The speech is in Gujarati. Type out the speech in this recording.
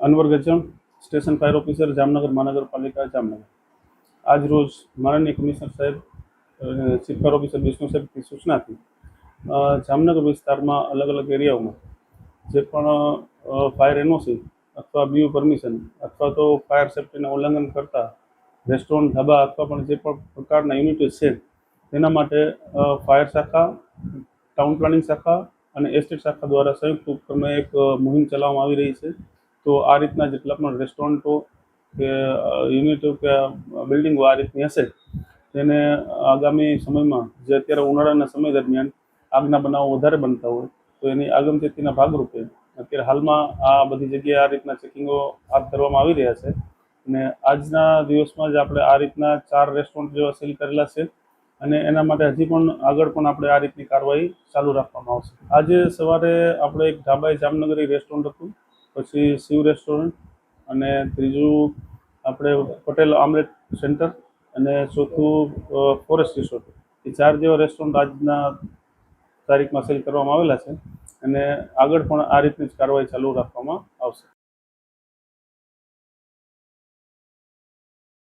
Anwar Gajam, station fire officer, Jamnagar મહાનગરપાલિકા, જામનગર. આજ રોજ માનનીય કમિશનર સાહેબ, ચીફ ફાયર ઓફિસર વિષ્ણુ સાહેબની સૂચનાથી જામનગર વિસ્તારમાં અલગ અલગ એરિયાઓમાં જે પણ ફાયર એનઓસી અથવા બીયુ પરમિશન અથવા તો ફાયર સેફ્ટીના ઉલ્લંઘન કરતા રેસ્ટોરન્ટ, ધાબા અથવા પણ જે પણ પ્રકારના યુનિટો છે તેના માટે ફાયર શાખા, ટાઉન પ્લાનિંગ શાખા અને એસ્ટેટ શાખા દ્વારા સંયુક્ત ઉપક્રમે એક મુહિમ ચલાવવામાં આવી રહી છે. તો આ રીતના જેટલા પણ રેસ્ટોરન્ટો કે યુનિટો કે બિલ્ડિંગો આ રીતની હશે તેને આગામી સમયમાં જે અત્યારે ઉનાળાના સમય દરમિયાન આગના બનાવો વધારે બનતા હોય તો એની આગમચેતીના ભાગરૂપે અત્યારે હાલમાં આ બધી જગ્યાએ આ રીતના ચેકિંગો હાથ ધરવામાં આવી રહ્યા છે. અને આજના દિવસમાં જ આપણે આ રીતના 4 રેસ્ટોરન્ટ જેવા સીલ કરેલા છે અને એના માટે હજી પણ આગળ પણ આપણે આ રીતની કાર્યવાહી ચાલુ રાખવામાં આવશે. આજે સવારે આપણે એક ધાબાઈ જામનગરી રેસ્ટોરન્ટ હતું, પછી શિવ રેસ્ટોરન્ટ અને ત્રીજું આપણે પટેલ આમલેટ સેન્ટર અને ચોથું ફોરેસ્ટ રિસોર્ટ, એ 4 જેવા રેસ્ટોરન્ટ આજના તારીખમાં સીલ કરવામાં આવેલા છે અને આગળ પણ આ રીતની જ કાર્યવાહી ચાલુ રાખવામાં આવશે.